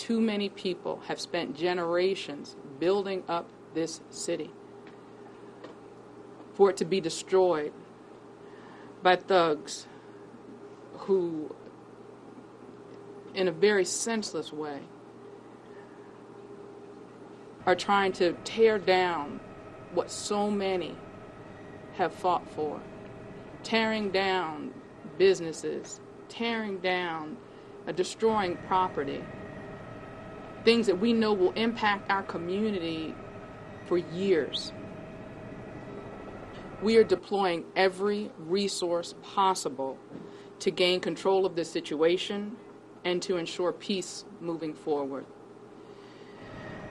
too many people have spent generations building up this city for it to be destroyed by thugs who, in a very senseless way, are trying to tear down what so many have fought for, tearing down businesses, tearing down, destroying property, things that we know will impact our community for years. We are deploying every resource possible to gain control of this situation and to ensure peace moving forward.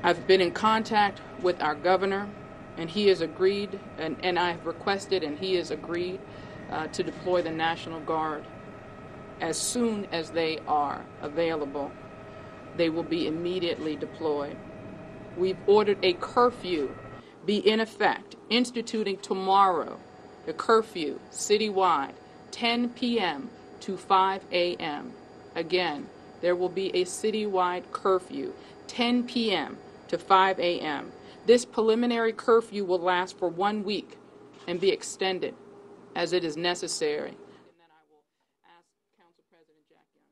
I've been in contact with our governor, and he has agreed, and I have requested, and he has agreed to deploy the National Guard. As soon as they are available, they will be immediately deployed. We've ordered a curfew be in effect, instituting tomorrow the curfew citywide, 10 p.m. to 5 a.m. Again, there will be a citywide curfew, 10 p.m. to 5 a.m. This preliminary curfew will last for 1 week and be extended as it is necessary. And then I will ask Council President Jack Young.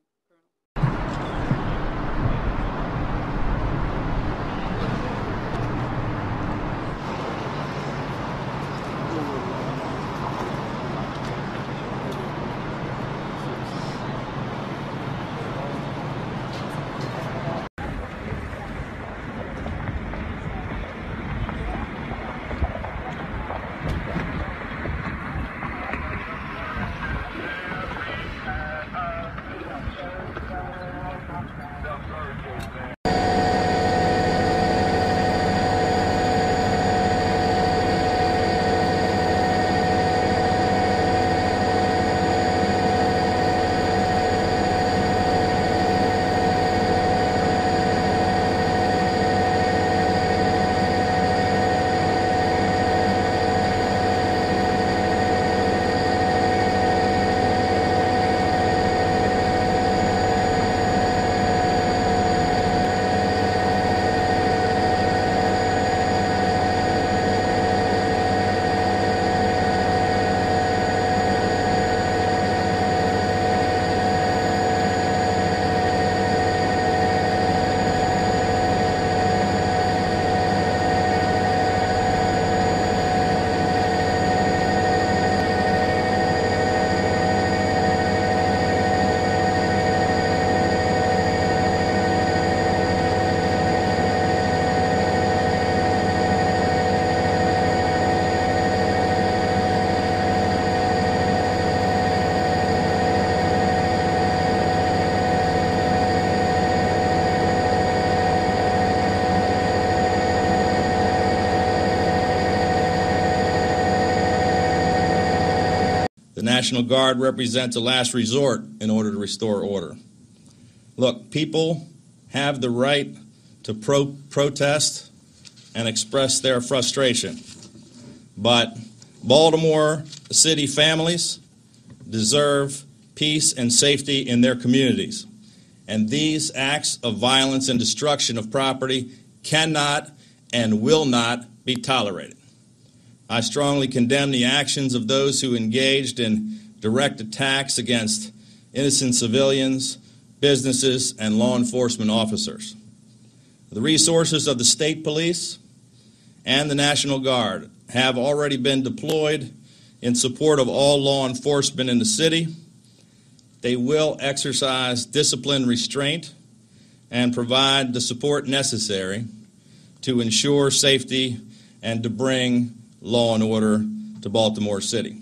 The National Guard represents a last resort in order to restore order. Look, people have the right to protest and express their frustration, but Baltimore city families deserve peace and safety in their communities, and these acts of violence and destruction of property cannot and will not be tolerated. I strongly condemn the actions of those who engaged in direct attacks against innocent civilians, businesses, and law enforcement officers. The resources of the state police and the National Guard have already been deployed in support of all law enforcement in the city. They will exercise disciplined restraint and provide the support necessary to ensure safety and to bring law and order to Baltimore City.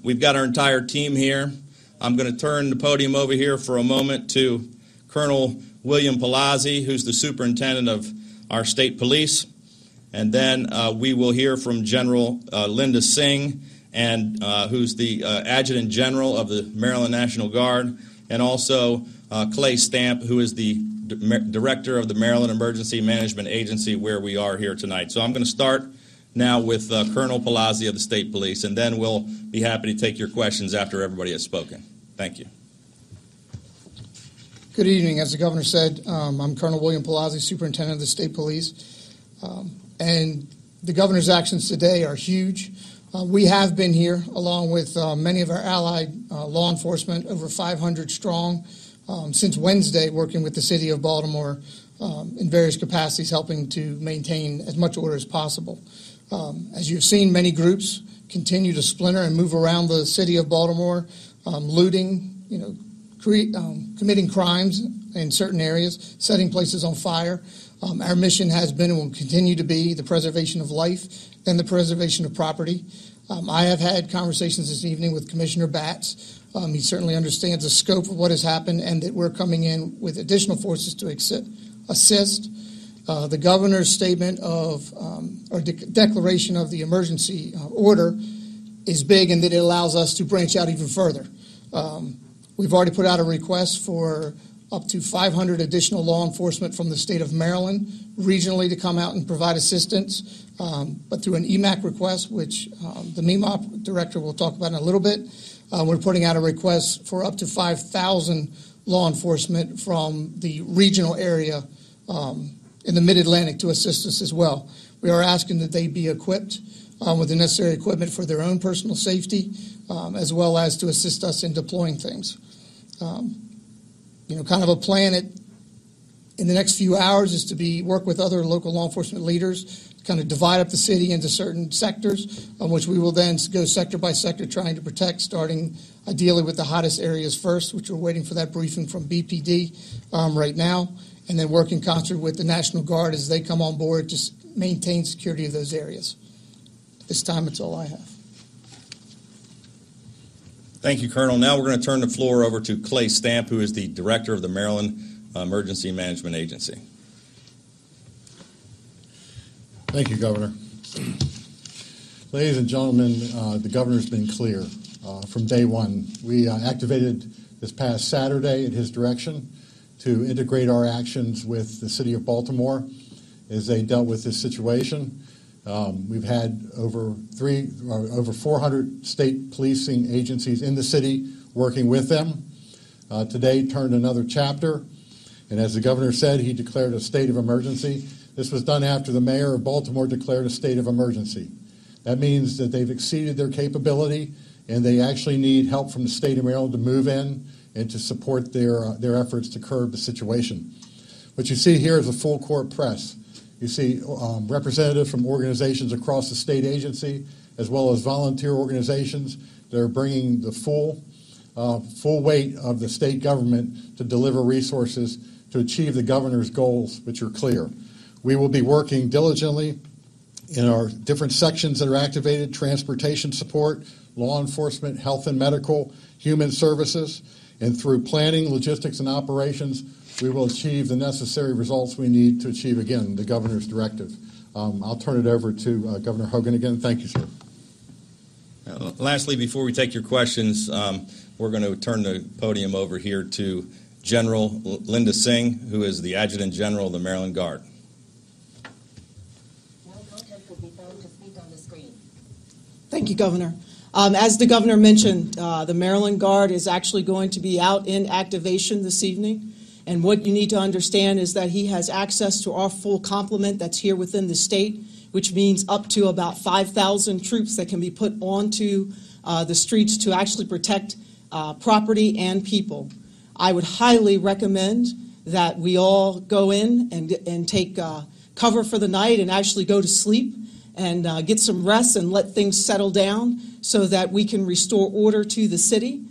We've got our entire team here. I'm going to turn the podium over here for a moment to Colonel William Palazzi, who's the superintendent of our state police, and then we will hear from General Linda Singh, and who's the Adjutant General of the Maryland National Guard, and also Clay Stamp, who is the Director of the Maryland Emergency Management Agency, where we are here tonight. So I'm going to start now with Colonel Palazzi of the State Police, and then we'll be happy to take your questions after everybody has spoken. Thank you. Good evening. As the governor said, I'm Colonel William Palazzi, Superintendent of the State Police. And the governor's actions today are huge. We have been here, along with many of our allied law enforcement, over 500 strong, since Wednesday, working with the city of Baltimore in various capacities, helping to maintain as much order as possible. As you've seen, many groups continue to splinter and move around the city of Baltimore, looting, committing crimes in certain areas, setting places on fire. Our mission has been and will continue to be the preservation of life and the preservation of property. I have had conversations this evening with Commissioner Batts. He certainly understands the scope of what has happened and that we're coming in with additional forces to assist. The governor's statement of, or declaration of the emergency order is big in that it allows us to branch out even further. We've already put out a request for up to 500 additional law enforcement from the state of Maryland regionally to come out and provide assistance, but through an EMAC request, which the MEMOP director will talk about in a little bit. We're putting out a request for up to 5,000 law enforcement from the regional area in the Mid-Atlantic to assist us as well. We are asking that they be equipped with the necessary equipment for their own personal safety, as well as to assist us in deploying things. Kind of a plan in the next few hours is to work with other local law enforcement leaders, kind of divide up the city into certain sectors, which we will then go sector by sector trying to protect, starting ideally with the hottest areas first, which we're waiting for that briefing from BPD right now, and then work in concert with the National Guard as they come on board to maintain security of those areas. At this time, it's all I have. Thank you, Colonel. Now we're going to turn the floor over to Clay Stamp, who is the Director of the Maryland Emergency Management Agency. Thank you, Governor. Ladies and gentlemen, the Governor's been clear from day one. We activated this past Saturday at his direction to integrate our actions with the city of Baltimore as they dealt with this situation. We've had over 400 state policing agencies in the city working with them. Today turned another chapter, and as the governor said, he declared a state of emergency. This was done after the mayor of Baltimore declared a state of emergency. That means that they've exceeded their capability, and they actually need help from the state of Maryland to move in and to support their efforts to curb the situation. What you see here is a full court press. You see representatives from organizations across the state agency, as well as volunteer organizations that are bringing the full weight of the state government to deliver resources to achieve the governor's goals, which are clear. We will be working diligently in our different sections that are activated: transportation support, law enforcement, health and medical, human services, and through planning, logistics, and operations, we will achieve the necessary results we need to achieve, again, the governor's directive. I'll turn it over to Governor Hogan again. Thank you, sir. Lastly, before we take your questions, we're going to turn the podium over here to General Linda Singh, who is the Adjutant General of the Maryland Guard. Thank you, Governor. As the governor mentioned, the Maryland Guard is actually going to be out in activation this evening. And what you need to understand is that he has access to our full complement that's here within the state, which means up to about 5,000 troops that can be put onto the streets to actually protect property and people. I would highly recommend that we all go in and take cover for the night and actually go to sleep and get some rest and let things settle down so that we can restore order to the city.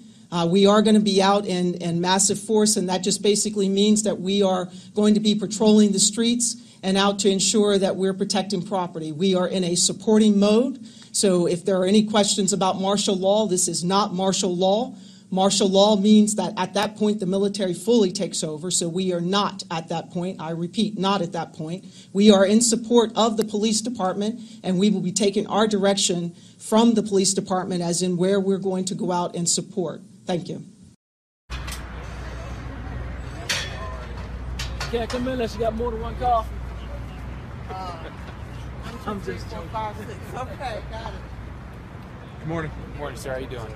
We are going to be out in massive force, and that just basically means that we are going to be patrolling the streets and out to ensure that we're protecting property. We are in a supporting mode, so if there are any questions about martial law, this is not martial law. Martial law means that at that point the military fully takes over, so we are not at that point. I repeat, not at that point. We are in support of the police department, and we will be taking our direction from the police department as in where we're going to go out and support. Thank you. Can't come in unless you got more than one car. I'm just joking. Okay, got it. Good morning. Good morning, sir. How you doing?